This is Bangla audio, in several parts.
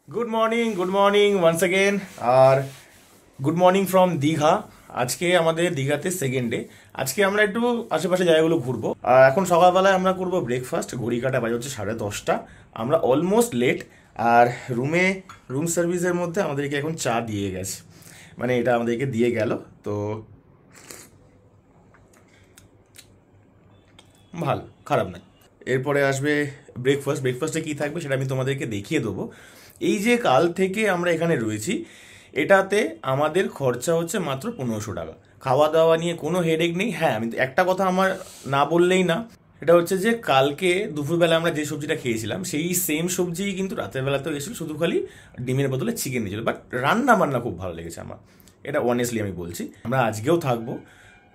गुड मॉर्निंग वन्स अगेन और गुड मॉर्निंग फ्रॉम दीघा। আজকে আমাদের দীঘাতে সেকেন্ড ডে। আজকে আমরা একটু আশেপাশে জায়গাগুলো ঘুরবো। এখন সকালবেলায় আমরা করবো ব্রেকফাস্ট। ঘড়ি কাটা বাজে হচ্ছে 10:30। আমরা অলমোস্ট লেট। আর রুম সার্ভিসের মধ্যে আমাদেরকে এখন চা দিয়ে গেছে, মানে এটা আমাদেরকে দিয়ে গেল, তো ভালো, খারাপ নয়। এরপরে আসবে ব্রেকফাস্টে কি থাকবে সেটা আমি তোমাদেরকে দেখিয়ে দেবো। এই যে কাল থেকে আমরা এখানে রয়েছি, এটাতে আমাদের খরচা হচ্ছে মাত্র 1500 টাকা। খাওয়া দাওয়া নিয়ে কোনো হেডেক নেই। হ্যাঁ, আমি একটা কথা আমার না বললেই না, এটা হচ্ছে যে কালকে দুপুরবেলা আমরা যে সবজিটা খেয়েছিলাম সেই সেম সবজি কিন্তু রাতের বেলাতেও এসেছিল, শুধু খালি ডিমের বদলে চিকেন দিয়েছিল। বাট রান্না খুব ভালো লেগেছে আমার, এটা অনেস্টলি আমি বলছি। আমরা আজকেও থাকবো,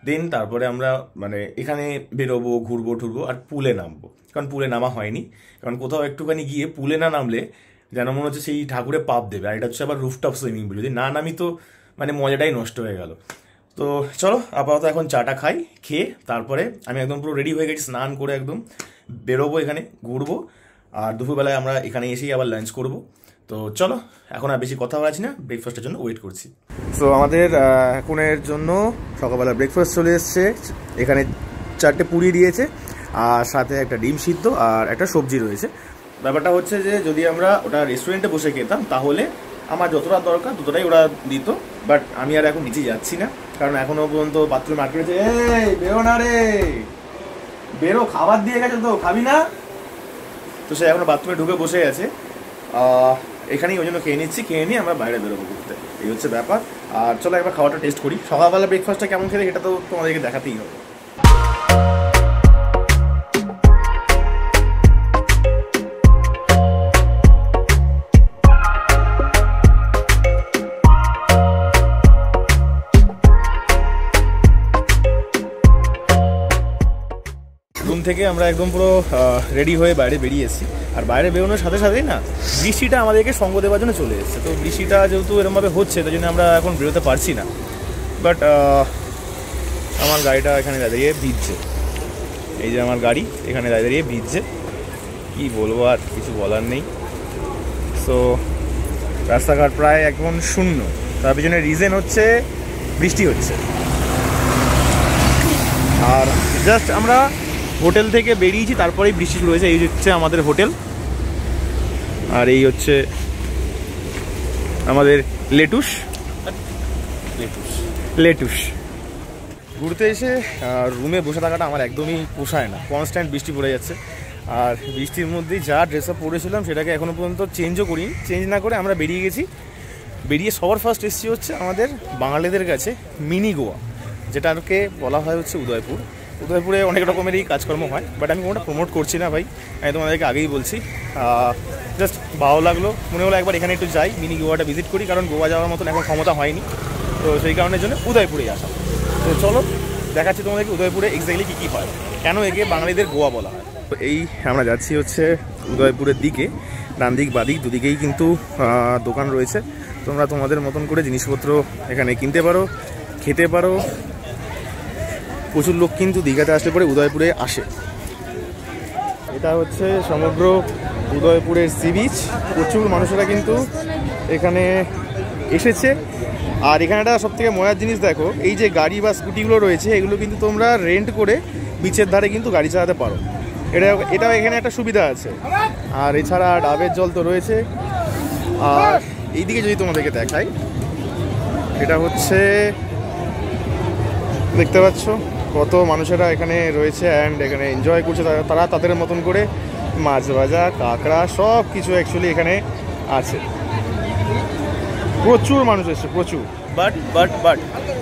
দেন তারপরে আমরা মানে এখানে বেরোবো, ঘুরবো টুরবো আর পুলে নামবো। কারণ পুলে নামা হয়নি, কারণ কোথাও একটুখানি গিয়ে পুলে না নামলে যেন মনে হচ্ছে সেই ঠাকুরে পাপ দেবে। আর এটা হচ্ছে আবার রুফটপ সুইমিং পুল, যদি না নামি তো মানে মজাটাই নষ্ট হয়ে গেল। তো চলো আপাতত এখন চাটা খাই, খেয়ে তারপরে আমি একদম পুরো রেডি হয়ে গেছি, স্নান করে একদম বেরোবো, এখানে ঘুরবো। আর দুপুরবেলায় আমরা এখানে এসেই আবার লাঞ্চ করবো। তো চলো, এখন আর বেশি কথা বলছি না, ব্রেকফাস্টের জন্য ওয়েট করছি। সো আমাদের এখনের জন্য সকালবেলা ব্রেকফাস্ট চলে এসছে। এখানে 4টে পুরি দিয়েছে, আর সাথে একটা ডিম সিদ্ধ আর একটা সবজি রয়েছে। ব্যাপারটা হচ্ছে যে যদি আমরা ওটা রেস্টুরেন্টে বসে খেতাম তাহলে আমার যতটা দরকার ততটাই ওরা দিত। বাট আমি আর এখন নিচে যাচ্ছি না, কারণ এখনো পর্যন্ত বাথরুমে আটকে রয়েছে। এই বেরো না রে, বেরো, খাবার দিয়ে গেছে তো, খাবি না? তো সে এখনো বাথরুমে ঢুকে বসে আছে। এখানেই ওই জন্য খেয়ে নিয়ে আমরা বাইরে বেরোবো ঘুরতে, এই হচ্ছে ব্যাপার। আর চলো একবার খাওয়াটা টেস্ট করি। সকালবেলা ব্রেকফাস্টটা কেমন খেলে এটা তো তোমাদেরকে দেখাতেই হবে। রুম থেকে আমরা একদম পুরো রেডি হয়ে বাইরে বেরিয়েছি। আর বাইরে বেরোনোর সাথে সাথেই না বৃষ্টিটা আমাদেরকে সঙ্গ দেওয়ার জন্য চলে এসেছে। তো বৃষ্টিটা যেহেতু এরকমভাবে হচ্ছে, তাই জন্য আমরা এখন বেরোতে পারছি না। বাট আমার গাড়িটা এখানে দাঁড়িয়ে ভিজছে, এই যে আমার গাড়ি এখানে দাঁড়িয়ে ভিজছে, কি বলবো, আর কিছু বলার নেই। সো রাস্তাঘাট প্রায় এখন শূন্য, তার পিছনে রিজন হচ্ছে বৃষ্টি হচ্ছে। আর জাস্ট আমরা হোটেল থেকে বেরিয়েছি, তারপরেই বৃষ্টি শুরু হয়েছে। এই হচ্ছে আমাদের হোটেল, আর এই হচ্ছে আমাদের লেটুস। ঘুরতে এসে রুমে বসে থাকাটা আমার একদমই পোষায় না, কনস্ট্যান্ট বৃষ্টি পড়ে যাচ্ছে। আর বৃষ্টির মধ্যেই যা ড্রেস আপ পরেছিলাম সেটাকে এখনও পর্যন্ত চেঞ্জও করিনি। চেঞ্জ না করে আমরা বেরিয়ে গেছি। বেরিয়ে সবার ফার্স্ট এসেছি হচ্ছে আমাদের বাঙালিদের কাছে মিনি গোয়া, যেটাকে বলা হয় হচ্ছে উদয়পুরে অনেক রকমেরই কাজকর্ম হয়, বাট আমি কোনোটা প্রমোট করছি না ভাই, আমি তোমাদেরকে আগেই বলছি। জাস্ট ভালো লাগলো, মনে হলো একবার এখানে একটু যাই, মিনি গোয়াটা ভিজিট করি, কারণ গোয়া যাওয়ার মতন এখন ক্ষমতা হয়নি। তো সেই কারণের জন্য উদয়পুরেই আসা। তো চলো দেখাচ্ছি তোমাদেরকে উদয়পুরে এক্স্যাক্টলি কী হয়, কেন একে বাঙালিদের গোয়া বলা হয়। তো এই আমরা যাচ্ছি হচ্ছে উদয়পুরের দিকে। ডান দিক বাদিক দুদিকেই কিন্তু দোকান রয়েছে, তোমরা তোমাদের মতন করে জিনিসপত্র এখানে কিনতে পারো, খেতে পারো। প্রচুর লোক কিন্তু দীঘাতে আসলে পরে উদয়পুরে আসে। এটা হচ্ছে সমগ্র উদয়পুরের সি বিচ। প্রচুর মানুষেরা কিন্তু এখানে এসেছে। আর এখানে একটা সবথেকে মজার জিনিস দেখো, এই যে গাড়ি বা স্কুটিগুলো রয়েছে, এগুলো কিন্তু তোমরা রেন্ট করে বিচের ধারে কিন্তু গাড়ি চালাতে পারো। এটাও এখানে একটা সুবিধা আছে। আর এছাড়া ডাবের জল তো রয়েছে। আর এইদিকে যদি তোমাদেরকে দেখাই, এটা হচ্ছে দেখতে পাচ্ছ কত মানুষেরা এখানে রয়েছে অ্যান্ড এখানে এনজয় করছে। তারা তাদের মতন করে মাছ ভাজা, কাঁকড়া সব কিছু অ্যাকচুয়ালি এখানে আছে। প্রচুর মানুষ এসছে, প্রচুর। But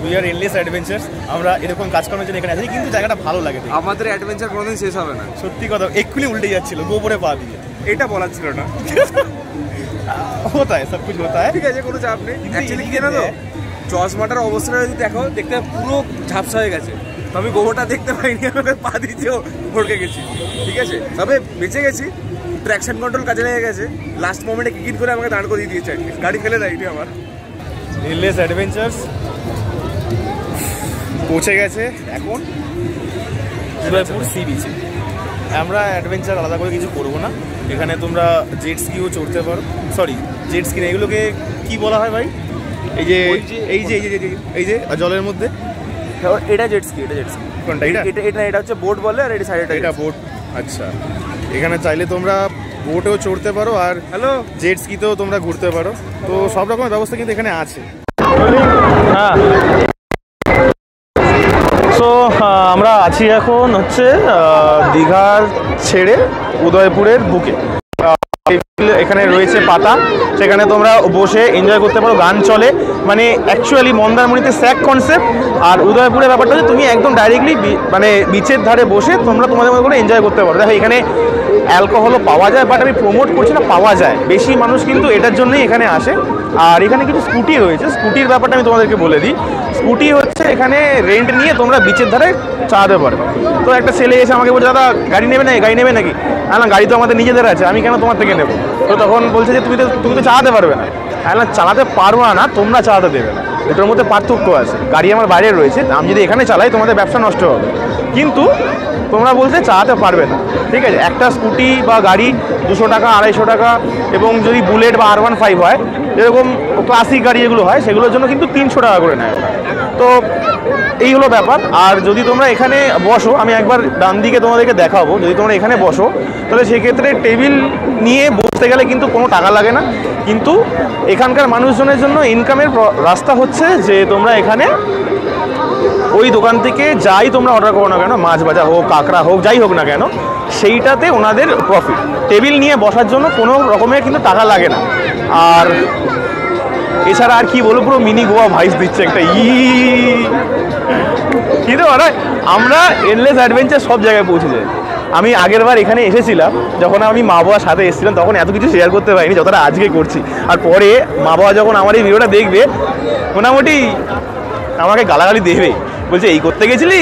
we are endless adventure. আমরা এরকম কাজকর্মের জন্য এখানে আছি, কিন্তু জায়গাটা ভালো লাগে। আমাদের অ্যাডভেঞ্চার কোনোদিন শেষ হবে না, সত্যি কথা। এক্ষুনি উল্টে যাচ্ছিল গোবরে পা দিয়ে, এটা বলার ছিল না। হতা হয়, সব কিছু হতা হয়, ঠিক আছে, কোনো চাপ নেই। অ্যাকচুয়ালি কি জানো তো, চশমাটার অবস্থাটা যদি দেখো, দেখতে পুরো ঝাপসা হয়ে গেছে। তো আমি গোবরটা দেখতে পাইনি, আমাকে পা দিয়েও ভড়কে গেছি, ঠিক আছে। তবে বেঁচে গেছি, ট্র্যাকশন কন্ট্রোল কাজে লেগে গেছে। লাস্ট মোমেন্টে কিকিট করে আমাকে দাঁড় করে দিয়েছে, গাড়ি ফেলে দেয়নি আমার। এন্ডলেস অ্যাডভেঞ্চার্স পৌঁছে গেছে এখন উদয়পুর সি বিচে। আমরা অ্যাডভেঞ্চার আলাদা করে কিছু করবো না। এখানে তোমরা জেট স্কিও চড়তে পারো, সরি জেট স্কি না, এগুলোকে কি বলা হয় ভাই? এই যে এই যে এই যে এই যে জলের মধ্যে, এটা জেট স্কি, এটা জেট স্কি। কোনটা? এটা হচ্ছে বোট বলে, আর এটা সাইডে এটা বোট। আচ্ছা, এখানে চাইলে তোমরা বোটেও চড়তে পারো আর হ্যালো জেট স্কিতেও তোমরা ঘুরতে পারো। তো সব রকমের ব্যবস্থা কিন্তু এখানে আছে। হ্যাঁ, সো আমরা আছি এখন হচ্ছে দীঘার ছেড়ে উদয়পুরের বুকে। এখানে রয়েছে পাতা, সেখানে তোমরা বসে এনজয় করতে পারো, গান চলে। মানে অ্যাকচুয়ালি মন্দারমণিতে স্যাক কনসেপ্ট, আর উদয়পুরের ব্যাপারটা হচ্ছে তুমি একদম ডাইরেক্টলি মানে বিচের ধারে বসে তোমরা তোমাদের মতো করে এনজয় করতে পারো। দেখো এখানে অ্যালকোহলও পাওয়া যায়, বাট আমি প্রমোট করছি না, পাওয়া যায়। বেশি মানুষ কিন্তু এটার জন্যই এখানে আসে। আর এখানে কিছু স্কুটি রয়েছে, স্কুটির ব্যাপারটা আমি তোমাদেরকে বলে দিই। স্কুটি হচ্ছে এখানে রেন্ট নিয়ে তোমরা বিচের ধারে চালাতে পারবে। তো একটা ছেলে এসে আমাকে বলছে, দাদা গাড়ি নেবে না, গাড়ি নেবে নাকি? না, গাড়ি তো আমাদের নিজেদের আছে, আমি কেন তোমার থেকে নেবো? তো তখন বলছে যে তুমি তো চালাতে পারবে না। না, চালাতে পারবো না, তোমরা চালাতে দেবে না, দুটোর মধ্যে পার্থক্য আছে। গাড়ি আমার বাইরে রয়েছে, আমি যদি এখানে চালাই তোমাদের ব্যবসা নষ্ট হবে, কিন্তু তোমরা বলছে চালাতে পারবে না। ঠিক আছে, একটা স্কুটি বা গাড়ি 200 টাকা 250 টাকা, এবং যদি বুলেট বা R15 হয়, যেরকম ক্লাসিক গাড়ি যেগুলো হয়, সেগুলোর জন্য কিন্তু 300 টাকা করে নেয়। তো এই হলো ব্যাপার। আর যদি তোমরা এখানে বসো, আমি একবার ডান দিকে তোমাদেরকে দেখাবো, যদি তোমরা এখানে বসো তাহলে সেক্ষেত্রে টেবিল নিয়ে বসতে গেলে কিন্তু কোনো টাকা লাগে না। কিন্তু এখানকার মানুষজনের জন্য ইনকামের রাস্তা হচ্ছে যে তোমরা এখানে ওই দোকান থেকে যাই তোমরা অর্ডার করো না কেন, মাছ ভাজা হোক, কাঁকড়া হোক, যাই হোক না কেন, সেইটাতে ওনাদের প্রফিট। টেবিল নিয়ে বসার জন্য কোনো রকমের কিন্তু টাকা লাগে না। আর এছাড়া আর কি বলবো, পুরো মিনি গোয়া ভাইস দিচ্ছে একটা। কিন্তু আমরা এন্ডলেস অ্যাডভেঞ্চার সব জায়গায় পৌঁছে যাই। আমি আগের বার এখানে এসেছিলাম, যখন আমি মা বাবার সাথে এসেছিলাম, তখন এত কিছু শেয়ার করতে পারিনি যতটা আজকে করছি। আর পরে মা বাবা যখন আমার এই ভিডিওটা দেখবে, মোটামুটি আমাকে গালাগালি দেবে, বলছে এই করতে গেছিলি।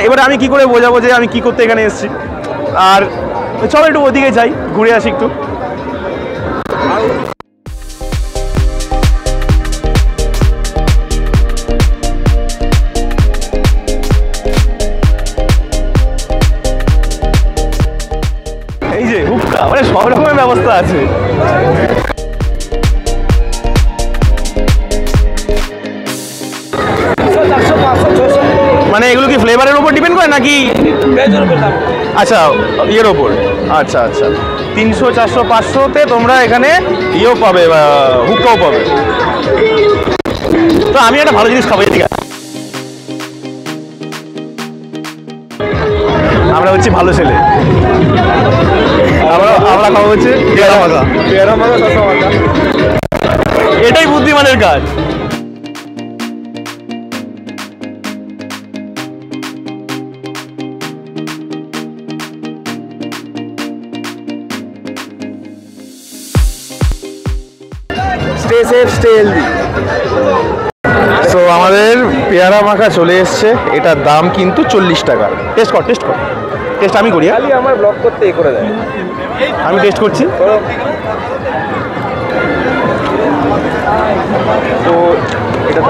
এবার আমি কি করে বোঝাবো যে আমি কি করতে এখানে এসেছি। আর চলো একটু ওদিকে যাই, ঘুরে আসি একটু। এই যে হুক্কা, মানে সব রকমের ব্যবস্থা আছে। মানে এগুলো কি ফ্লেভারের উপর ডিপেন্ড করে নাকি? আচ্ছা, ইয়ের ওপর। আচ্ছা আচ্ছা, 300 400 500-তে তোমরা এখানে ইয়েও পাবে, হুক্কাও পাবে। তো আমি একটা ভালো জিনিস খাবো। এদিকে আমরা হচ্ছে ভালো ছেলে, আমরা খাবো হচ্ছে পেয়ারা মাজা। এটাই বুদ্ধিমানের কাজ। Stay safe, stay healthy. So আমাদের পেয়ারা মাখা চলে এসছে, এটার দাম কিন্তু 40 টাকা। টেস্ট কর, টেস্ট কর, টেস্ট আমি করি। খালি আমার ব্লগ করতে এ করে দেয়, আমি টেস্ট করছি। তো এটা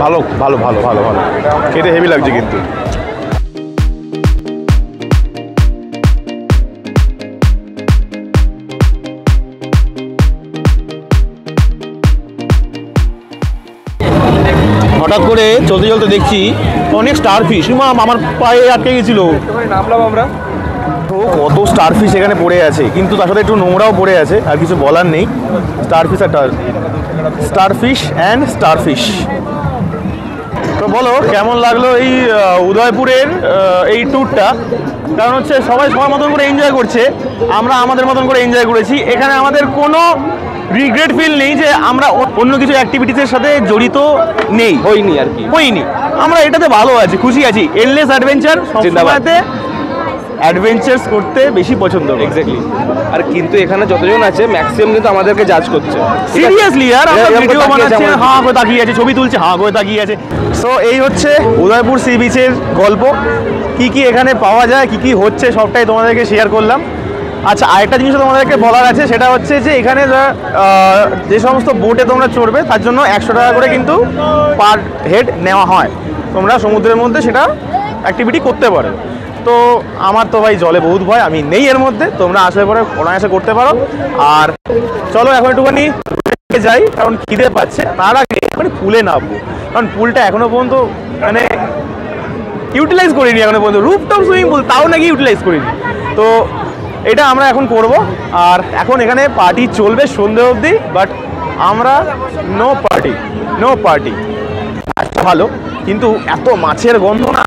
ভালো ভালো ভালো ভালো ভালো, খেতে হেভি লাগছে কিন্তু। হঠাৎ করে চলতে চলতে দেখছি অনেক স্টার ফিশ, আমার পায়ে আটকে গেছিল। নামলাম আমরা, তো কত স্টার ফিশ এখানে পড়ে আছে, কিন্তু তার সাথে একটু নোংরাও পড়ে আছে, আর কিছু বলার নেই। স্টার ফিশ আর star fish and star fish. তো বলো কেমন লাগলো এই উদয়পুরের এই ট্যুরটা? কারণ হচ্ছে সবাই সবার মতন করে এনজয় করছে, আমরা আমাদের মতন করে এনজয় করেছি। এখানে আমাদের কোনো রিগ্রেট ফিল নেই যে আমরা অন্য কিছু অ্যাক্টিভিটিসের সাথে জড়িত নেই, হইনি আর কি, হইনি। আমরা এটাতে ভালো আছি, খুশি আছি। এন্ডলেস অ্যাডভেঞ্চার সবসময়তে অ্যাডভেঞ্চার্স করতে বেশি পছন্দ করি। এক্স্যাক্টলি। আর কিন্তু এখানে যতজন আছে ম্যাক্সিমাম কিন্তু আমাদেরকে জাজ করছে সিরিয়াসলি। আর আমরা ভিডিও বানাচ্ছি, হাঁ করে তাকিয়ে আছে, ছবি তুলছে, হাঁ করে তাকিয়ে আছে। সো এই হচ্ছে উদয়পুর সি বিচের গল্প। কি কি এখানে পাওয়া যায়, কি কি হচ্ছে, সবটাই তোমাদেরকে শেয়ার করলাম। আচ্ছা, আরেকটা জিনিস তোমাদেরকে বলার আছে, সেটা হচ্ছে যে এখানে যে সমস্ত বোটে তোমরা চড়বে তার জন্য 100 টাকা করে কিন্তু পার হেড নেওয়া হয়। তোমরা সমুদ্রের মধ্যে সেটা অ্যাক্টিভিটি করতে পারো। তো আমার তো ভাই জলে বহুত ভয়, আমি নেই এর মধ্যে, তোমরা আসলে পরে অনায়াসে করতে পারো। আর চলো এখন একটুখানি যাই, কারণ খিদে পাচ্ছে। তার আগে মানে পুলে নামবো, কারণ পুলটা এখনো পর্যন্ত মানে ইউটিলাইজ করিনি এখনো পর্যন্ত। রুফটপ সুইমিং পুল, তাও নাকি ইউটিলাইজ করিনি। তো এটা আমরা এখন করব। আর এখন এখানে পার্টি চলবে সন্ধে অবধি, বাট আমরা নো পার্টি। আচ্ছা ভালো, কিন্তু এত মাছের গন্ধ না,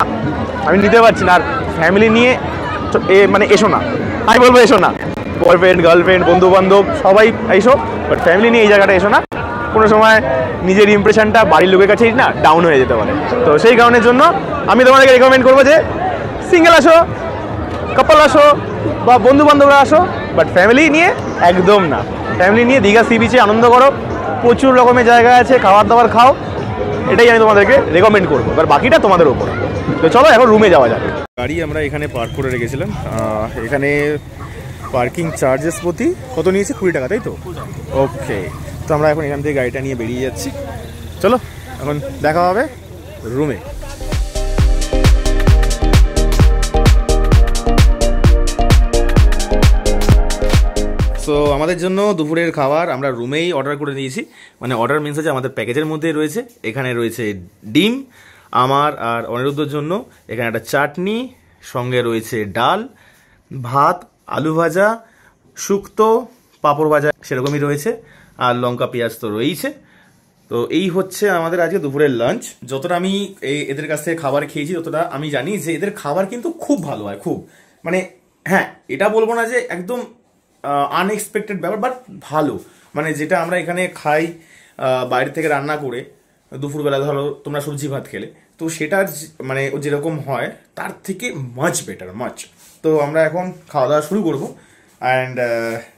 আমি নিতে পারছি না। আর ফ্যামিলি নিয়ে মানে এসো না, আমি বলবো এসো না। বয়ফ্রেন্ড, গার্লফ্রেন্ড, বন্ধু বান্ধব সবাই এইসব, বাট ফ্যামিলি নিয়ে এই জায়গাটা এসো না। কোনো সময় নিজের ইমপ্রেশনটা বাড়ির লোকের কাছেই না ডাউন হয়ে যেতে পারে। তো সেই কারণের জন্য আমি তোমাদেরকে রেকমেন্ড করবো যে সিঙ্গেল আসো, কাপল আসো বা বন্ধু বান্ধবরা আসো, বাট ফ্যামিলি নিয়ে একদম না। ফ্যামিলি নিয়ে দীঘা সি বিচে আনন্দ করো, প্রচুর রকমের জায়গা আছে, খাবার দাবার খাও, এটাই আমি তোমাদেরকে রেকমেন্ড করবো। এবার বাকিটা তোমাদের উপর। তো চলো এখন রুমে যাওয়া যাবে। গাড়ি আমরা এখানে পার্ক করে রেখেছিলাম। এখানে পার্কিং চার্জেস প্রতি কত নিয়েছে? 20 টাকা, তাই তো? ওকে, তো আমরা এখন এখান থেকে গাড়িটা নিয়ে বেরিয়ে যাচ্ছি। চলো এখন দেখা হবে রুমে। সো আমাদের জন্য দুপুরের খাবার আমরা রুমেই অর্ডার করে নিয়েছি। মানে অর্ডার মিনস হচ্ছে আমাদের প্যাকেজের মধ্যেই রয়েছে। এখানে রয়েছে ডিম আমার আর অনিরুদ্ধর জন্য, এখানে একটা চাটনি, সঙ্গে রয়েছে ডাল, ভাত, আলু ভাজা, শুক্তো, পাঁপড় ভাজা সেরকমই রয়েছে, আর লঙ্কা পেঁয়াজ তো রয়েছে। তো এই হচ্ছে আমাদের আজকে দুপুরের লাঞ্চ। যতটা আমি এদের কাছ থেকে খাবার খেয়েছি, ততটা আমি জানি যে এদের খাবার কিন্তু খুব ভালো হয়, খুব মানে হ্যাঁ, এটা বলবো না যে একদম আনএক্সপেক্টেড ব্যাপার, বাট ভালো। মানে যেটা আমরা এখানে খাই বাইরে থেকে রান্না করে, দুপুরবেলা ধরো তোমরা সবজি ভাত খেলে, তো সেটা মানে যেরকম হয় তার থেকে মাচ বেটার, মাচ। তো আমরা এখন খাওয়া দাওয়া শুরু করবো, অ্যান্ড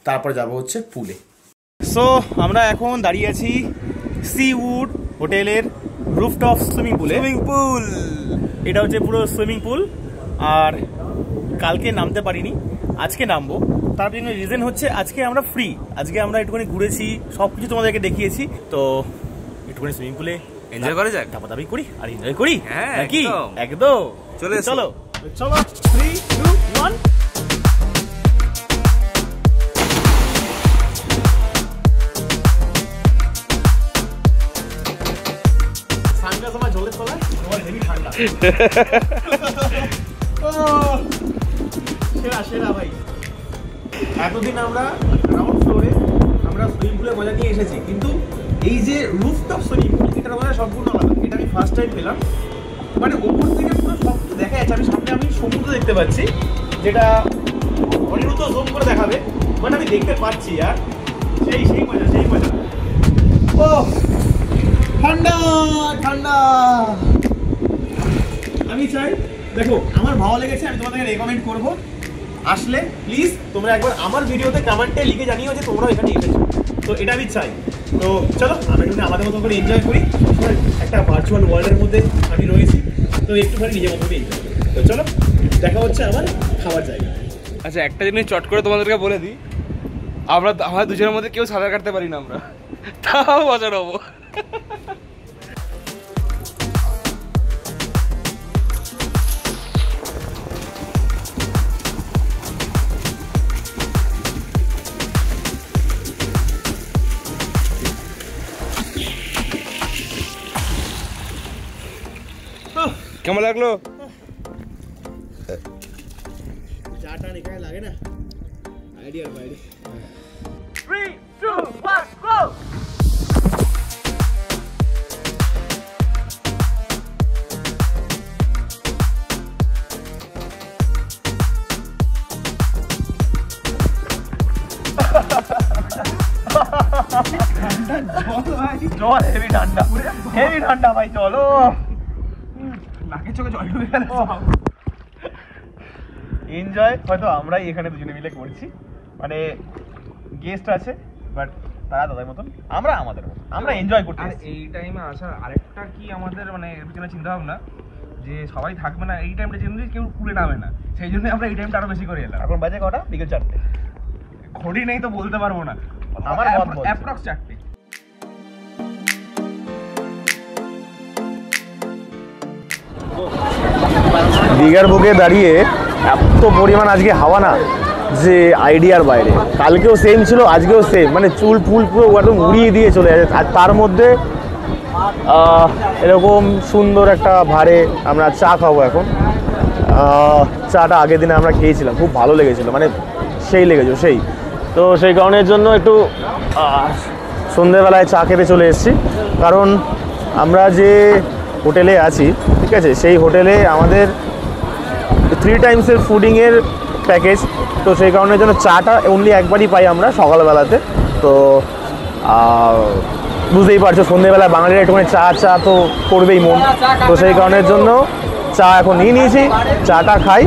তারপর যাব হচ্ছে পুলে। সো আমরা এখন দাঁড়িয়ে আছি সিউড হোটেলের রুফটপ সুইমিং পুলে। এটা হচ্ছে পুরো সুইমিং পুল। আর কালকে নামতে পারিনি, আজকে নামবো। তার জন্য রিজন হচ্ছে আজকে আমরা ফ্রি, আজকে আমরা একটুখানি ঘুরেছি, সব কিছু তোমাদেরকে দেখিয়েছি। তো একটুখানি সুইমিং পুলে এনজয় করা যাক, দাবি করি আর এনজয় করি। হ্যাঁ কি একদম। চলো চলো চলো, 3, 2, 1। এতদিন আমরা গ্রাউন্ড ফ্লোরে আমরা সুইমিং পুলে মজা নিয়ে এসেছি, কিন্তু এই যে রুফটপ সুইমিং পুল, এটার মজা সম্পূর্ণ আলাদা। এটা আমি ফার্স্ট টাইম পেলাম। মানে ওপর থেকে পুরো সব দেখা যাচ্ছে, আমি সামনে আমি সমুদ্র দেখতে পাচ্ছি, যেটা অনিরুদ্ধ জুম করে দেখাবে, মানে আমি দেখতে পাচ্ছি। আর সেই মজা, সেই মজা। ও ঠান্ডা ঠান্ডা। আমি চাই, দেখো আমার ভালো লেগেছে, আমি তোমাদেরকে রেকমেন্ড করবো, আসলে প্লিজ তোমরা একবার আমার ভিডিওতে কমেন্টে লিখে জানিও যে তোমরাও এখানে এসেছো। তো এটা আমি চাই। তো চলো আমরা একটু আমাদের মতো করে এনজয় করি। একটা ভার্চুয়াল ওয়ার্ল্ডের মধ্যে আমি রয়েছি, তো একটুখানি নিজের মতো করে এনজয় করি। তো চলো দেখা হচ্ছে আবার খাবার জায়গা। আচ্ছা, একটা জিনিস চট করে তোমাদেরকে বলে দিই, আমরা দুজনের মধ্যে কেউ সাঁতার কাটতে পারি না, আমরা তাও বছর হবো। কেমন লাগলো? চাটা এখানে লাগে না, আইডিয়া বাইরে। 3, 2, 1, go! জল হেভি ঠান্ডা, হেভি ঠান্ডা ভাই। চলো, নাকের চোখে জল ঢুকে গেল। এনজয় হয়তো আমরাই এখানে দুজনে মিলে করছি, মানে গেস্ট আছে, বাট তারা তাদের মতন, আমরা আমাদের মতন, আমরা এনজয় করতে। আর এই টাইমে আসার আরেকটা কি আমাদের মানে এর পিছনে চিন্তা ভাবনা, যে সবাই থাকবে না এই টাইমটা, যেহেতু কেউ পুলে নামে না, সেই জন্য আমরা এই টাইমটা আরো বেশি করে এলাম। এখন বাজে কটা? বিকেল 4টে। ঘড়ি নেই তো বলতে পারবো না, আমার অ্যাপ্রক্স 4টে। দীঘার বুকে দাঁড়িয়ে এত পরিমাণ আজকে হাওয়া না যে আইডিয়ার বাইরে। কালকেও সেম ছিল, আজকেও সেম, মানে চুল ফুল পুরো একদম উড়িয়ে দিয়ে চলে যাচ্ছে। আর তার মধ্যে এরকম সুন্দর একটা ভারে আমরা চা খাবো এখন। চাটা আগের দিনে আমরা খেয়েছিলাম, খুব ভালো লেগেছিলো, মানে সেই লেগেছিল সেই। তো সেই কারণের জন্য একটু সন্ধ্যেবেলায় চা খেতে চলে এসেছি। কারণ আমরা যে হোটেলে আছি, ঠিক আছে, সেই হোটেলে আমাদের 3 টাইমসের ফুডিংয়ের প্যাকেজ। তো সেই কারণের জন্য চাটা অনলি একবারই পাই আমরা সকালবেলাতে। তো বুঝতেই পারছো সন্ধ্যেবেলায় বাঙালিরা একটুখানি চা তো করবেই মন। তো সেই কারণের জন্য চা এখন নিয়ে নিয়েছি, চাটা খাই।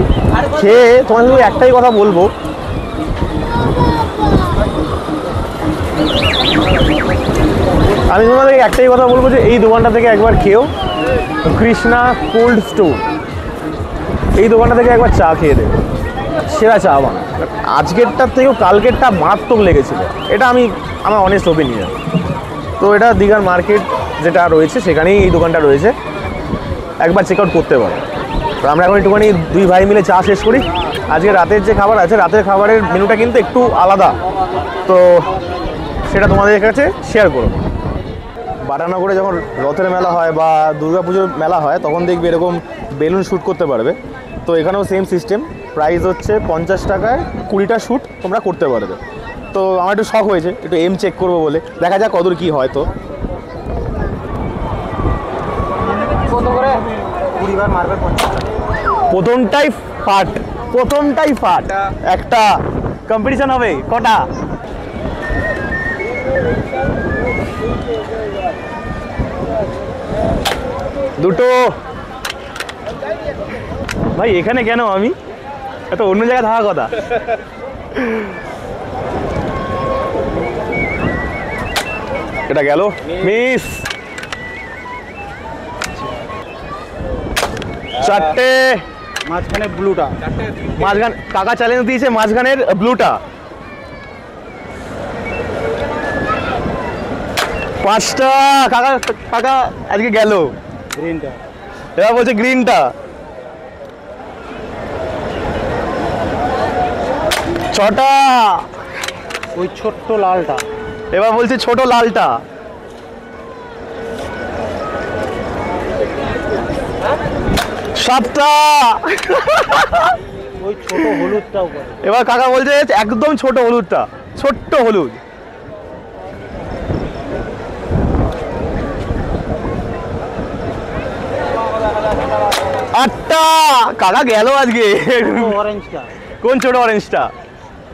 খেয়ে তোমার শুধু একটাই কথা বলবো, আমি তোমাদেরকে একটাই কথা বলবো যে এই দোকানটা থেকে একবার খেও, কৃষ্ণা কোল্ড স্টোর, এই দোকানটা থেকে একবার চা খেয়ে দেবে, সেরা চা বানায়। আজকেরটার থেকেও কালকেরটা মারাত্মক লেগেছিল, এটা আমার অনেস্ট ওপিনিয়ন। তো এটা দীঘার মার্কেট যেটা রয়েছে সেখানেই এই দোকানটা রয়েছে, একবার চেক আউট করতে পারো। তো আমরা এখন একটুখানি 2 ভাই মিলে চা শেষ করি। আজকে রাতের যে খাবার আছে, রাতের খাবারের মেনুটা কিন্তু একটু আলাদা, তো সেটা তোমাদের কাছে শেয়ার করো। বাটানগরে যখন রথের মেলা হয় বা দুর্গাপুজোর মেলা হয় তখন দেখবে এরকম বেলুন শ্যুট করতে পারবে। তো এখানেও সেম সিস্টেম, প্রাইস হচ্ছে 50 টাকায় 20টা শ্যুট তোমরা করতে পারবে। তো আমার একটু শখ হয়েছে, একটু এম চেক করবো বলে, দেখা যাক কদূর কী হয়। তো প্রথমটাই ফাট, একটা কম্পিটিশন হবে। কটা? দুটো। ভাই এখানে কেন? আমি এত অন্য জায়গায় থাকা কথা। এটা গেল, মিস। 4টে। মাঝখানে ব্লুটা, মাঝখানে কাকা চ্যালেঞ্জ দিয়েছে, মাঝখানের ব্লুটা। 5টা। কাকা আজকে গেল গ্রিনটা, এবার বলছে গ্রিনটা। 6টা। ওই ছোট্ট লালটা, এবার বলছে ছোট লালটা। 7টা। ওই ছোট হলুদটাও করে। এবার কাকা বলছে একদম ছোট হলুদটা, ছোট্ট হলুদ। 8টা। কাকা গেল আজকে। অরেঞ্জটা, কোন ছোট অরেঞ্জটা?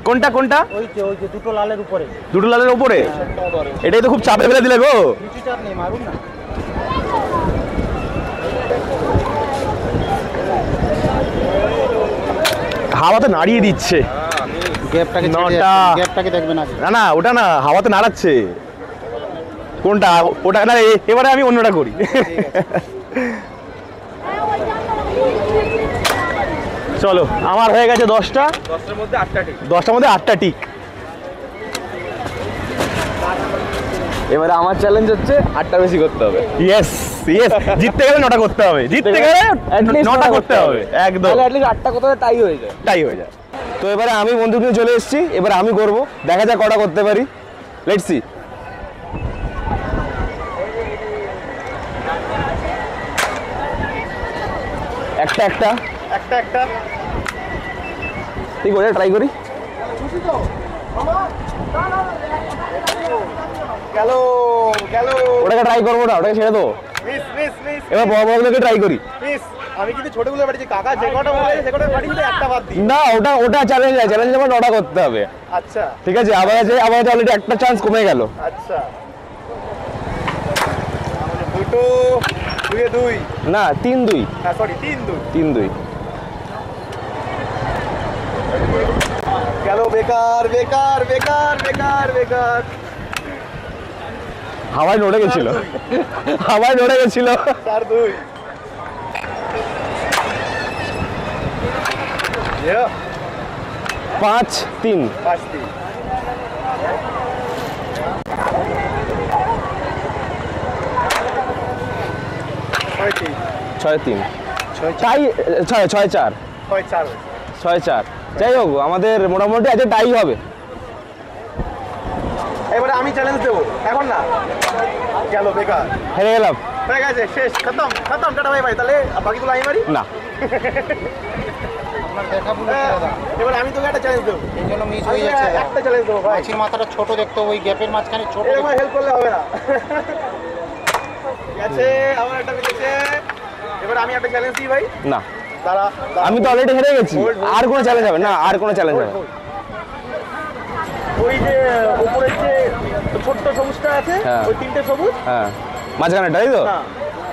কোনটা কোনটা? ওই যে দুটো লালের উপরে। দুটো লালের উপরে? এটাই তো খুব চাপে ফেলে দিলে গো। কিছু চাপ নেই, মারুন না। হাওয়াতে নাড়িয়ে দিচ্ছে। গ্যাপটাকে দেখবেন আগে। না ওটা না, হাওয়াতে নাড়াচ্ছে। কোনটা? ওটা না, এবারে আমি অন্যটা করি। চলো, আমার হয়ে গেছে 10টা। 10টার মধ্যে 8টা ঠিক। 10টার মধ্যে 8টা টিক। এবারে আমার চ্যালেঞ্জ হচ্ছে 8টা বেশি করতে হবে। ইয়েস ইয়েস, জিততে গেলে 9টা করতে হবে, জিততে গেলে 9টা করতে হবে, একদম। তাহলে অ্যাটলিস্ট 8টা করতে টাই হয়ে যায়। টাই হয়ে যায়। তো এবারে আমি বন্ধু নিয়ে চলে এসেছি, এবার আমি করব, দেখা যাক কটা করতে পারি। Let's see. একটা ঠিক আছে, ট্রাই করি। গেল। ওটাকে ট্রাই করবো না, ওটাকে ছেড়ে দেবো। এবার বড় বড়গুলোকে ট্রাই করি। আমি কিন্তু ছোটগুলো পাঠিয়েছি, কাকা যে কটা বলে সে কটা পাঠিয়েছি, একটা বাদ দিই। না, ওটা চ্যালেঞ্জ আছে, চ্যালেঞ্জ আমার 9টা করতে হবে। আচ্ছা ঠিক আছে, আবার অলরেডি একটা চান্স কমে গেল। আচ্ছা, দুটো, 2 না 3-2। হ্যাঁ সরি 3-2 3-2 গেল। বেকার বেকার বেকার বেকার বেকার। হাওয়ায় নড়ে গেছিল, হাওয়ায় নড়ে গেছিল। 4-2। 5-3। 5-3। 6-3। তাই 6-4। 6-4। 6-4। যাই হোক আমাদের মোটামুটি আজকে টাই হবে। এবারে আমি চ্যালেঞ্জ দেবো, এখন না, গেল বেকার, হেরে গেলাম। হয়ে গেছে, শেষ, খতম খতম, টাটা বাই বাই। তাহলে বাকিগুলো আমি মারি না, এবার আমি তোকে একটা চ্যালেঞ্জ দেবো, এই জন্য মিস হয়ে যাচ্ছে। একটা চ্যালেঞ্জ দেবো ভাই, মাছির মাথাটা ছোট দেখতো, ওই গ্যাপের মাঝখানে ছোট। এরকম হেল্প করলে হবে না। গেছে আমার একটা মিলেছে, এবার আমি একটা চ্যালেঞ্জ দিই ভাই। না তারা আমি তো অলরেডি হেরে গেছি, আর কোনো চ্যালেঞ্জ হবে না, আর কোনো চ্যালেঞ্জ হবে। ওই যে উপরের যে ছোট্ট সবুজটা আছে, হ্যাঁ। ওই তিনটে সবুজ, হ্যাঁ মাঝখানেটা তাই তো, না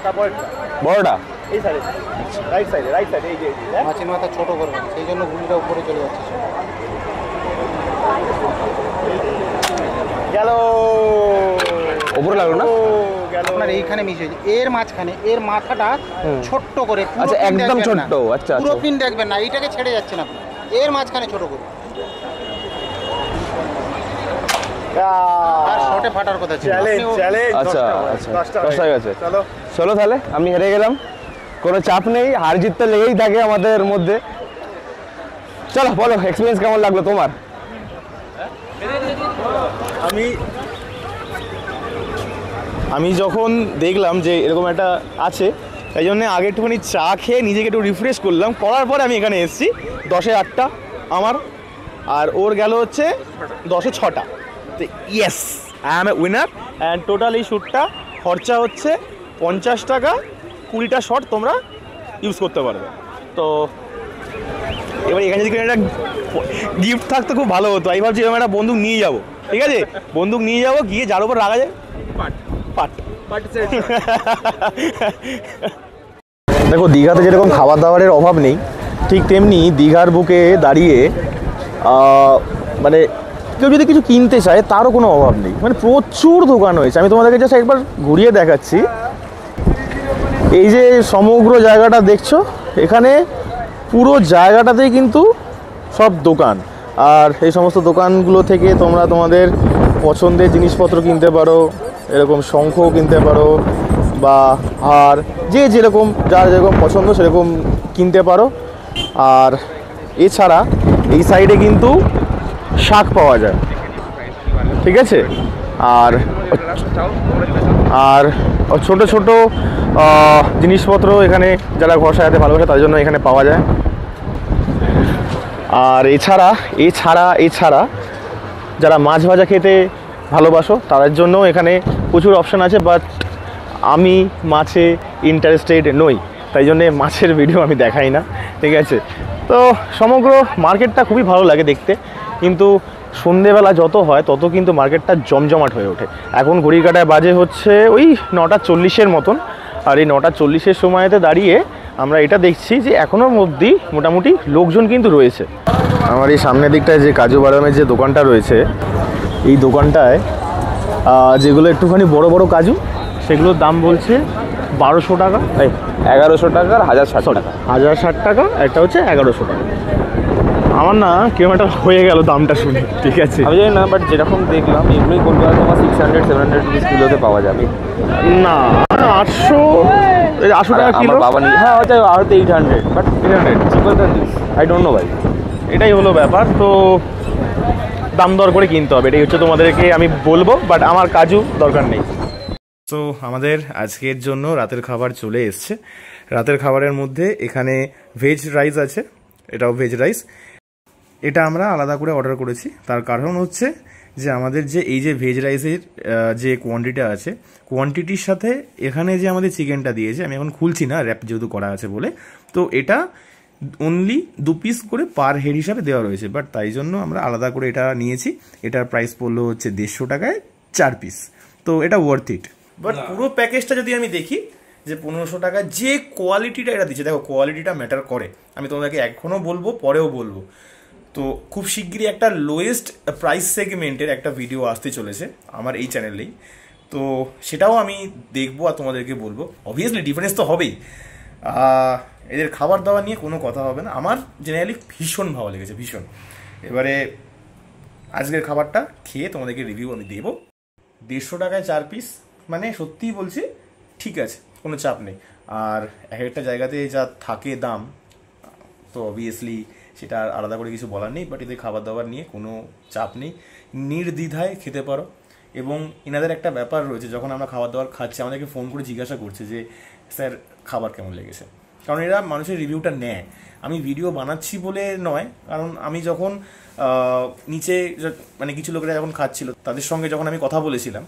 তারপরে বড়টা। এই সাইডে, রাইট সাইডে, রাইট সাইডে, এই যে মাছির মাথা ছোট করবেন, সেই জন্য গুলিটা উপরে চলে যাচ্ছে। গেল, উপরে লাগলো না? গেল। আপনার এইখানে মিস হয়েছে, এর মাঝখানে এর মাথাটা ছোট্ট করে, পুরো আচ্ছা, pin একদম দেখবেন না। ছোট্ট, আচ্ছা, পুরো আচ্ছা। পিন দেখবেন না, এইটাকে ছেড়ে যাচ্ছেন আপনি, এর মাঝখানে ছোট করে। আর শর্টে ফাটার কথা ছিল। চ্যালেঞ্জ, আপনি ও- চ্যালেঞ্জ। আচ্ছা আচ্ছা, 10 হয়ে গেছে। চলো চলো তাহলে আমি হেরে গেলাম, কোনো চাপ নেই, হার জিততে লেগেই থাকে আমাদের মধ্যে। চলো বলো এক্সপিরিয়েন্স কেমন লাগলো তোমার? আমি যখন দেখলাম যে এরকম একটা আছে, তাই জন্য আগে একটুখানি চা খেয়ে নিজেকে একটু রিফ্রেশ করলাম, করার পরে আমি এখানে এসেছি। 10-এ 8টা আমার, আর ওর গেল হচ্ছে 10-এ 6টা। তো yes, I am A winner. And total এই শ্যুটটা খরচা হচ্ছে 50 টাকা, 20টা শট তোমরা ইউজ করতে পারবে। তো এবার এখানে যদি একটা গিফট থাকতো খুব ভালো হতো। আমি ভাবছি এরকম একটা বন্দুক নিয়ে যাবো, ঠিক আছে, বন্দুক নিয়ে যাবো, গিয়ে যার উপর রাখা যায় পাট। দেখো, দীঘাতে যেরকম খাবার দাবারের অভাব নেই, ঠিক তেমনি দীঘার বুকে দাঁড়িয়ে মানে কেউ যদি কিছু কিনতে চায় তারও কোনো অভাব নেই। মানে প্রচুর দোকান হয়েছে। আমি তোমাদেরকে জাস্ট একবার ঘুরিয়ে দেখাচ্ছি। এই যে সমগ্র জায়গাটা দেখছো, এখানে পুরো জায়গাটাতেই কিন্তু সব দোকান, আর এই সমস্ত দোকানগুলো থেকে তোমরা তোমাদের পছন্দের জিনিসপত্র কিনতে পারো। এরকম শঙ্খও কিনতে পারো, বা হার, যে যেরকম যার যেরকম পছন্দ সেরকম কিনতে পারো। আর এছাড়া এই সাইডে কিন্তু শাক পাওয়া যায়, ঠিক আছে। আর আর ছোট ছোট জিনিসপত্র এখানে যারা ঘর সাজাতে ভালোবাসে তার জন্য এখানে পাওয়া যায়। আর এছাড়া যারা মাছ ভাজা খেতে ভালোবাসো তাদের জন্য এখানে প্রচুর অপশান আছে, বাট আমি মাছে ইন্টারেস্টেড নই, তাই জন্যে মাছের ভিডিও আমি দেখাই না, ঠিক আছে। তো সমগ্র মার্কেটটা খুবই ভালো লাগে দেখতে, কিন্তু সন্ধেবেলা যত হয় তত কিন্তু মার্কেটটা জমজমাট হয়ে ওঠে। এখন ঘড়ির কাঁটায় বাজে হচ্ছে ওই 9:40 মতন, আর এই 9:40 সময়তে দাঁড়িয়ে আমরা এটা দেখছি যে এখনও মধ্যেই মোটামুটি লোকজন কিন্তু রয়েছে। আমার এই সামনের দিকটায় যে কাজু বাদামের যে দোকানটা রয়েছে, এই দোকানটায় যেগুলো একটুখানি বড় বড় কাজু, সেগুলোর দাম বলছে 1200 টাকা, 1100 টাকা আর 1060 টাকা। 1060 টাকা, একটা হচ্ছে 1100 টাকা। আমার না কেমন একটা হয়ে গেল দামটা শুনে, ঠিক আছে। আমি জানি না, বাট যেরকম দেখলাম এগুলোই কলকাতাতে আমার 600-700 রুপিস কিলোতে পাওয়া যাবে। না, 800 টাকা কিলো। আমার বাবা নিয়ে, হ্যাঁ হয়তো 800, but 800 cheaper than this, I don't know ভাই। এটাই হলো ব্যাপার। তো দাম দর করে কিনতে হবে, এটাই হচ্ছে তোমাদেরকে আমি বলবো, বাট আমার কাজু দরকার নেই। তো আমাদের আজকের জন্য রাতের খাবার চলে এসছে। রাতের খাবারের মধ্যে এখানে ভেজ রাইস আছে, এটাও ভেজ রাইস। এটা আমরা আলাদা করে অর্ডার করেছি, তার কারণ হচ্ছে যে আমাদের যে এই যে ভেজ রাইসের যে কোয়ান্টিটি আছে, কোয়ান্টিটির সাথে এখানে যে আমাদের চিকেনটা দিয়েছে, আমি এখন খুলছি না র্যাপ যেহেতু করা আছে বলে, তো এটা অনলি 2 পিস করে পার হেড হিসাবে দেওয়া রয়েছে, বাট তাই জন্য আমরা আলাদা করে এটা নিয়েছি। এটার প্রাইস পড়লো হচ্ছে 150 টাকায় 4 পিস, তো এটা ওয়ার্থ ইট। বাট পুরো প্যাকেজটা যদি আমি দেখি যে 1500 টাকা যে কোয়ালিটিটা এটা দিচ্ছে, দেখো কোয়ালিটিটা ম্যাটার করে, আমি তোমাদেরকে এখনও বলবো, পরেও বলবো। তো খুব শিগগিরই একটা লোয়েস্ট প্রাইস সেগমেন্টের একটা ভিডিও আসতে চলেছে আমার এই চ্যানেলেই, তো সেটাও আমি দেখবো আর তোমাদেরকে বলবো। অবভিয়াসলি ডিফারেন্স তো হবেই, এদের খাবার দাবার নিয়ে কোনো কথা হবে না। আমার জেনারেলি ভীষণ ভালো লেগেছে, ভীষণ। এবারে আজকের খাবারটা খেয়ে তোমাদেরকে রিভিউ আমি দেবো। 150 টাকায় 4 পিস, মানে সত্যিই বলছি ঠিক আছে, কোনো চাপ নেই। আর এক একটা জায়গাতে যা থাকে দাম, তো অবভিয়াসলি সেটা আর আলাদা করে কিছু বলার নেই। বাট এদের খাবার দাবার নিয়ে কোনো চাপ নেই, নির্দ্বিধায় খেতে পারো। এবং এনাদের একটা ব্যাপার রয়েছে, যখন আমরা খাবার দাবার খাচ্ছি আমাদেরকে ফোন করে জিজ্ঞাসা করছে যে স্যার খাবার কেমন লেগেছে, কারণ এরা মানুষের রিভিউটা নেয়। আমি ভিডিও বানাচ্ছি বলে নয়, কারণ আমি যখন নিচে মানে কিছু লোকেরা যখন খাচ্ছিল তাদের সঙ্গে যখন আমি কথা বলেছিলাম,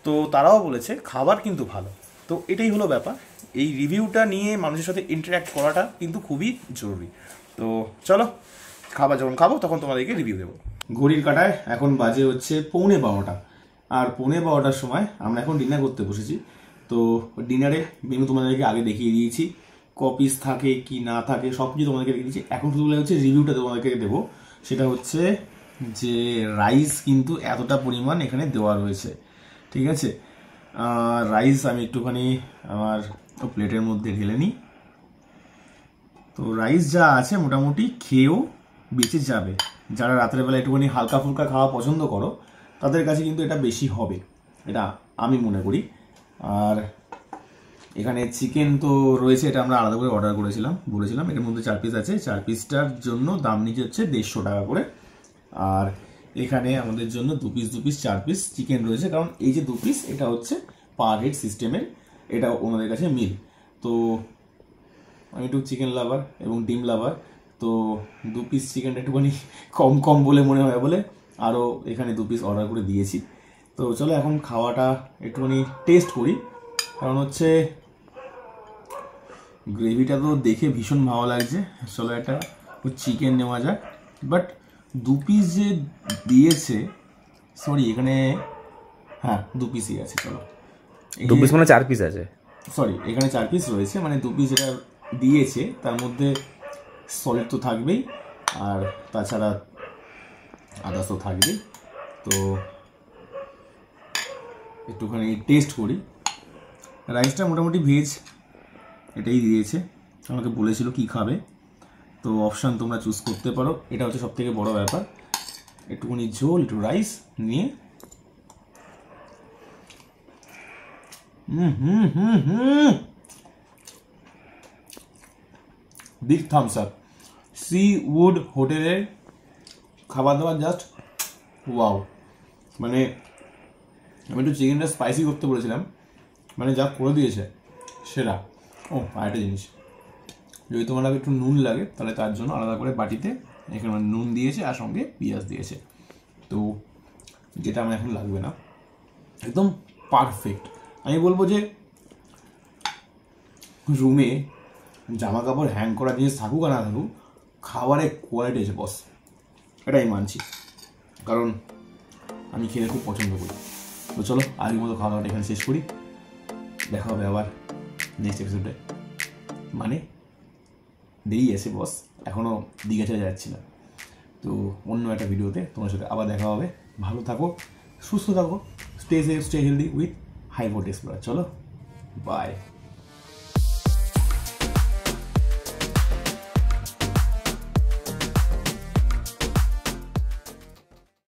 তো তারাও বলেছে খাবার কিন্তু ভালো। তো এটাই হলো ব্যাপার, এই রিভিউটা নিয়ে মানুষের সাথে ইন্টারঅ্যাক্ট করাটা কিন্তু খুবই জরুরি। তো চলো, খাবার যখন খাবো তখন তোমাদেরকে রিভিউ দেবো। ঘড়ির কাঁটায় এখন বাজে হচ্ছে 11:15, আর 11:15টার সময় আমরা এখন ডিনার করতে বসেছি। তো ডিনারে মেনু তোমাদেরকে আগে দেখিয়ে দিয়েছি, কপিস থাকে কি না থাকে সব কিছু তোমাদেরকে দেখিয়ে দিয়েছি। এখন শুধু হচ্ছে রিভিউটা তোমাদেরকে দেবো, সেটা হচ্ছে যে রাইস কিন্তু এতটা পরিমাণ এখানে দেওয়া রয়েছে, ঠিক আছে। রাইস আমি একটুখানি আমার প্লেটের মধ্যে ঢেলে নিই। তো রাইস যা আছে মোটামুটি খেয়েও বেঁচে যাবে। যারা রাতের বেলা একটুখানি হালকা ফুলকা খাওয়া পছন্দ করো তাদের কাছে কিন্তু এটা বেশি হবে, এটা আমি মনে করি। আর এখানে চিকেন তো রয়েছে, এটা আমরা আলাদা করে অর্ডার করেছিলাম, বলেছিলাম এটার মধ্যে 4 পিস আছে। 4 পিসটার জন্য দাম নিচে হচ্ছে 150 টাকা করে। আর এখানে আমাদের জন্য 2 পিস 4 পিস চিকেন রয়েছে, কারণ এই যে 2 পিস এটা হচ্ছে পার হেড সিস্টেমের, এটা ওনাদের কাছে মিল। তো আমি একটু চিকেন লাভার এবং ডিম লাভার, তো 2 পিস চিকেনটা একটুখানি কম বলে মনে হয় বলে আরও এখানে 2 পিস অর্ডার করে দিয়েছি। তো চলো এখন খাওয়াটা একটুখানি টেস্ট করি, কারণ হচ্ছে গ্রেভিটা তো দেখে ভীষণ ভালো লাগছে। চলো একটা চিকেন নেওয়া যাক। বাট 2 পিস যে দিয়েছে, সরি এখানে হ্যাঁ 2 পিসই আছে। চলো 2 পিস মানে 4 পিস আছে, সরি এখানে 4 পিস রয়েছে, মানে 2 পিস যেটা দিয়েছে তার মধ্যে সলিড তো থাকবেই, আর তাছাড়া আদার্স তো থাকবেই। তো একটুখানি টেস্ট করি। রাইসটা মোটামুটি ভেজ এটাই দিয়েছে, আমাকে বলেছিল কি খাবে, তো অপশান তোমরা চুজ করতে পারো, এটা হচ্ছে সব থেকে বড় ব্যাপার। একটুখানি ঝোল, একটু রাইস নিয়ে big thumbs up. Sea wood হোটেলের খাবার দাবার জাস্ট ওয়াও। মানে আমি একটু চিকেনটা স্পাইসি করতে বলেছিলাম, মানে যা করে দিয়েছে সেরা। ও আরেকটা জিনিস, যদি তোমার একটু নুন লাগে তাহলে তার জন্য আলাদা করে বাটিতে এখানে নুন দিয়েছে আর সঙ্গে পেঁয়াজ দিয়েছে, তো যেটা আমার এখন লাগবে না, একদম পারফেক্ট। আমি বলবো যে রুমে জামা কাপড় হ্যাং করা জিনিস থাকুক আর না থাকুক, খাবারের কোয়ালিটি আছে বস, এটাই মানছি, কারণ আমি খেতে খুব পছন্দ করি। তো চলো আগের মতো খাওয়া দাওয়াটা এখানে শেষ করি, দেখা হবে আবার নেক্সট এপিসোডে। মানে দেরি আছে বস, এখনও দীঘা চলে যাচ্ছি না, তো অন্য একটা ভিডিওতে তোমার সাথে আবার দেখা হবে। ভালো থাকো, সুস্থ থাকো, stay safe, stay healthy with হাইভোট এক্সপ্লোরার। চলো বাই।